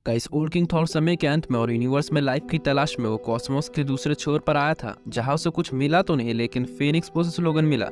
Guys, old king Thor समय के अंत में और यूनिवर्स में लाइफ की तलाश में वो कॉस्मोस के दूसरे छोर पर आया था, जहां उसे कुछ मिला तो नहीं, लेकिन फेनिक्स पोसेस लोगन मिला।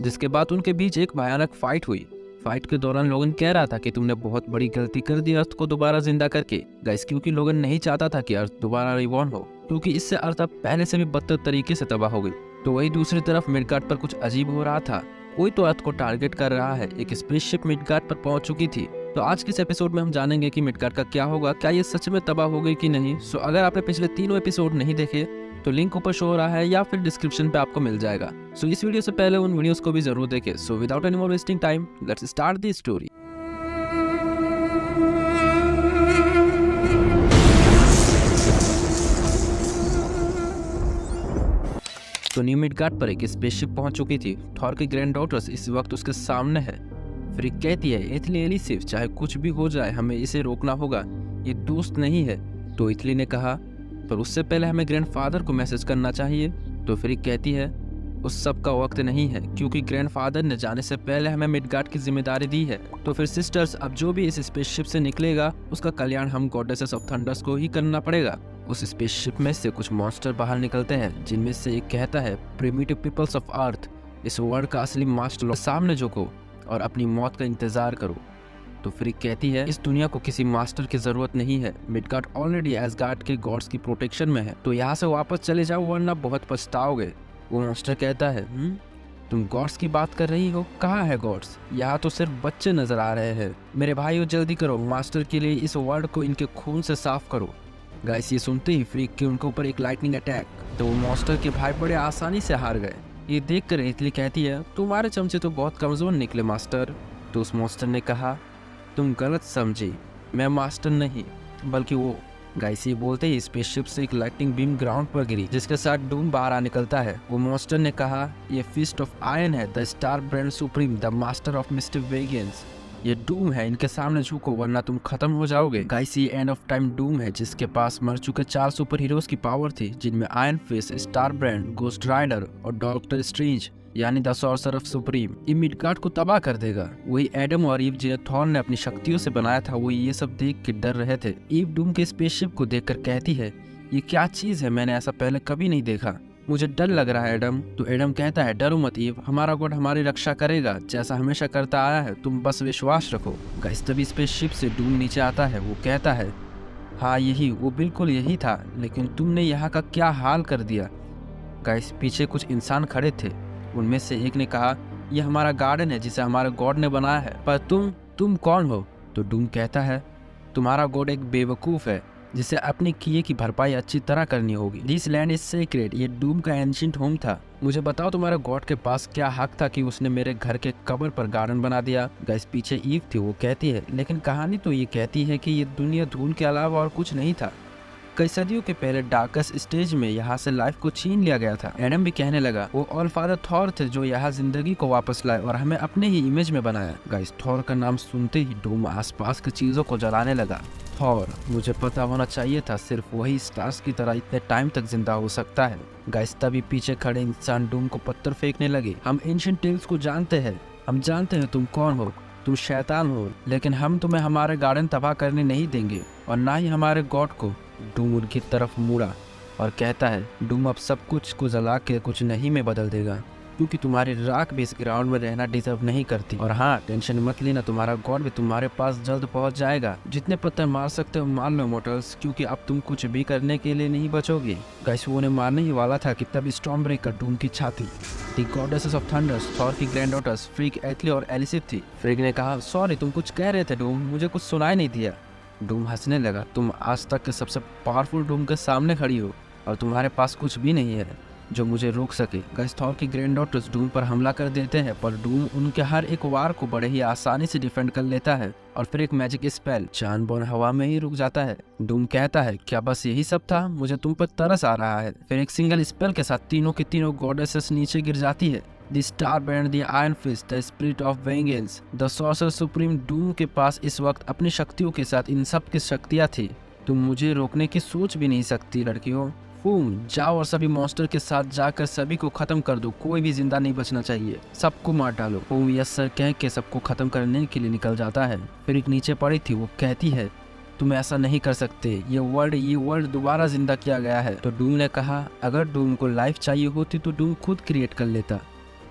जिसके बाद उनके बीच एक भयानक फाइट हुई। फाइट के दौरान लोगन कह रहा था कि तुमने बहुत बड़ी गलती कर दी अर्थ को दोबारा जिंदा करके। गाइस, क्योंकि लोगन नहीं चाहता था कि अर्थ दोबारा रिबॉर्न हो, क्योंकि इससे अर्थ अब पहले से भी बदतर तरीके से तबाह हो गई। तो वही दूसरी तरफ मिडगार्ड पर कुछ अजीब हो रहा था। कोई तो अर्थ को टारगेट कर रहा है। एक स्पेसशिप मिडगार्ड पर पहुंच चुकी थी। तो आज के इस एपिसोड में हम जानेंगे कि मिडगार्ड का क्या होगा, क्या ये सच में तबाह हो गई कि नहीं। सो अगर आपने पिछले तीनों एपिसोड नहीं देखे तो लिंक ऊपर शो हो रहा है या फिर डिस्क्रिप्शन पे आपको मिल जाएगा। सो इस वीडियो से पहले उन वीडियोस को भी जरूर देखें। So without any more wasting time, let's start the story. तो न्यू मिडगार्ड पर एक स्पेसशिप पहुंच चुकी थी। थॉर की ग्रैंड डॉटर्स इस वक्त उसके सामने है। फ्रिक कहती है, इथली एलिसिव, चाहे कुछ भी हो जाए हमें इसे रोकना होगा, ये दोस्त नहीं है। तो इथली ने कहा, पर उससे पहले हमें ग्रैंडफादर को मैसेज करना चाहिए। तो फ्रिक कहती है, उस सब का वक्त नहीं है, क्योंकि ग्रैंडफादर ने जाने से पहले हमें मिडगार्ड की जिम्मेदारी दी है। तो फिर सिस्टर्स, अब जो भी इस स्पेसशिप से निकलेगा उसका कल्याण हम गॉडेसेस ऑफ थंडर्स को ही करना पड़ेगा। उस स्पेसशिप में से कुछ मॉन्स्टर बाहर निकलते हैं, जिनमें से एक कहता है, प्रिमिटिव पीपल्स ऑफ अर्थ, इस वर्ल्ड का असली मास्टर सामने झुको और अपनी मौत का इंतजार करो। तो फ्रिक कहती है, इस दुनिया को किसी मास्टर की जरूरत नहीं है। मिडगार्ड ऑलरेडी एसगार्ड के गॉड्स की प्रोटेक्शन में है, तो यहाँ से वापस चले जाओ वरना बहुत पछताओगे। वो मास्टर कहता है, तुम गॉड्स की बात कर रही हो? कहाँ है गॉड्स? यहाँ तो सिर्फ बच्चे नजर आ रहे हैं। मेरे भाइयों, जल्दी करो, मास्टर के लिए इस वर्ल्ड को इनके खून से साफ करो। गाइस, ये सुनते ही फ्रिक के उनके ऊपर एक लाइटनिंग अटैक। तो वो मास्टर के भाई बड़े आसानी से हार गए। ये देखकर इथली कहती है, तुम्हारे चमचे तो बहुत कमजोर निकले मास्टर। तो उस मास्टर ने कहा, तुम गलत समझी, मैं मास्टर नहीं बल्कि वो। गाइस, ये बोलते ही स्पेसशिप से एक लाइटिंग बीम ग्राउंड पर गिरी, जिसके साथ डूम बाहर आ निकलता है। वो मास्टर ने कहा, ये फिस्ट ऑफ आयरन है, the star brand supreme, the master of mystic vengeance. ये डूम है, इनके सामने झुको वरना तुम खत्म हो जाओगे। गाइस, ये एंड ऑफ टाइम डूम है, जिसके पास मर चुके 4 सुपर हीरोज की पावर थी, जिनमें Iron Fist, Star Brand, Ghost Rider और डॉक्टर स्ट्रेंज यानी द सॉर्सरर सुप्रीम। ये मिडगार्ड को तबाह कर देगा। वही एडम और ईव जिन्हें थॉर ने अपनी शक्तियों से बनाया था, वो ये सब देख के डर रहे थे। ईव डूम के स्पेसशिप को देखकर कहती है, ये क्या चीज है, मैंने ऐसा पहले कभी नहीं देखा, मुझे डर लग रहा है एडम। तो एडम कहता है, डरो मत ईव, हमारा गॉड हमारी रक्षा करेगा, जैसा हमेशा करता आया है, तुम बस विश्वास रखो। गाइस, तभी स्पेसशिप से डूम नीचे आता है। वो कहता है, हाँ यही, वो बिल्कुल यही था, लेकिन तुमने यहाँ का क्या हाल कर दिया। गाइस, पीछे कुछ इंसान खड़े थे। उनमें से एक ने कहा, यह हमारा गार्डन है जिसे हमारे गॉड ने बनाया है, पर तुम कौन हो? तो डूम कहता है, तुम्हारा गॉड एक बेवकूफ़ है जिसे अपने किए की भरपाई अच्छी तरह करनी होगी। दिस लैंड इज सीक्रेट, ये डूम का एंशिएंट होम था। मुझे बताओ, तुम्हारे गॉड के पास क्या हक था कि उसने मेरे घर के कब्र पर गार्डन बना दिया? गाइस, पीछे ईव थी। वो कहती है, लेकिन कहानी तो ये कहती है कि ये दुनिया धूल के अलावा और कुछ नहीं था। कई सदियों के पहले डार्केस्ट स्टेज में यहाँ से लाइफ को छीन लिया गया था। एडम भी कहने लगा, वो ऑल फादर थॉर थे जो यहाँ जिंदगी को वापस लाए और हमें अपने ही इमेज में बनाया। गाइस, थॉर का नाम सुनते ही डूम आसपास की चीजों को जलाने लगा। थॉर, मुझे पता होना चाहिए था, सिर्फ वही स्टार्स की तरह इतने टाइम तक जिंदा हो सकता है। गाइस, तभी पीछे खड़े इंसान डूम को पत्थर फेंकने लगे। हम एंशिएंट टेल्स को जानते हैं, हम जानते हैं तुम कौन हो, तुम शैतान हो, लेकिन हम तुम्हें हमारे गार्डन तबाह करने नहीं देंगे और ना ही हमारे गॉड को। डूम उनकी तरफ मुड़ा और कहता है, डूम अब सब कुछ को जला के कुछ नहीं में बदल देगा, क्योंकि तुम्हारी राख भी इस ग्राउंड में रहना डिजर्व नहीं करती। और हाँ, टेंशन मत लेना, तुम्हारा गॉड भी तुम्हारे पास जल्द पहुंच जाएगा। जितने पत्थर मार सकते हो मार लो मोटर्स, क्योंकि अब तुम कुछ भी करने के लिए नहीं बचोगे। गाइस, वो उन्हें मारने ही वाला था कि तब स्टॉर्म ब्रेकर डूम की छाती, the goddesses of thunder's, Thor की ग्रैंड डॉटर्स फ्रिक, एथली और एलिसिव थी। फ्रिक ने कहा, सॉरी, तुम कुछ कह रहे थे डूम, मुझे कुछ सुनाई नहीं दिया। डूम हंसने लगा, तुम आज तक के सबसे पावरफुल डूम के सामने खड़ी हो और तुम्हारे पास कुछ भी नहीं है जो मुझे रोक सके। गाइस, थॉर की ग्रैंड डॉटर्स डूम पर हमला कर देते हैं, पर डूम उनके हर एक वार को बड़े ही आसानी से डिफेंड कर लेता है और फिर एक मैजिक स्पेल चांद बॉर्न हवा में ही रुक जाता है। डूम कहता है, क्या बस यही सब था? मुझे तुम पर तरस आ रहा है। फिर एक सिंगल स्पेल के साथ तीनों की तीनों गॉडेसेस नीचे गिर जाती है। The star brand, the iron fist, the spirit of vengeance, the sorcerer supreme. Doom के पास इस वक्त अपनी शक्तियों के साथ इन सब की शक्तियाँ थी। तुम मुझे रोकने की सोच भी नहीं सकती लड़कियों। जाओ और सभी मॉन्स्टर के साथ जाकर सभी को खत्म कर दो, कोई भी जिंदा नहीं बचना चाहिए, सबको मार डालो। यस सर कह के सबको खत्म करने के लिए निकल जाता है। फिर एक नीचे पड़ी थी, वो कहती है, तुम ऐसा नहीं कर सकते, ये वर्ल्ड दोबारा जिंदा किया गया है। तो डूम ने कहा, अगर डूम को लाइफ चाहिए होती तो डूम खुद क्रिएट कर लेता,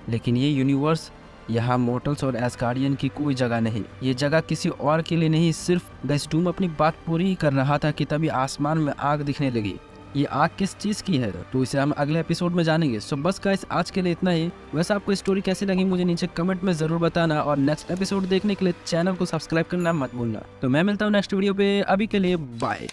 लेकिन ये यूनिवर्स, यहाँ मोर्टल्स और एस्गार्डियन की कोई जगह नहीं, ये जगह किसी और के लिए नहीं, सिर्फ गैस डूम अपनी बात पूरी ही कर रहा था कि तभी आसमान में आग दिखने लगी। ये आग किस चीज़ की है तो इसे हम अगले एपिसोड में जानेंगे। सो बस गाइस, आज के लिए इतना ही। वैसे आपको स्टोरी कैसी लगी मुझे नीचे कमेंट में ज़रूर बताना, और नेक्स्ट एपिसोड देखने के लिए चैनल को सब्सक्राइब करना मत भूलना। तो मैं मिलता हूँ नेक्स्ट वीडियो पे, अभी के लिए बाय।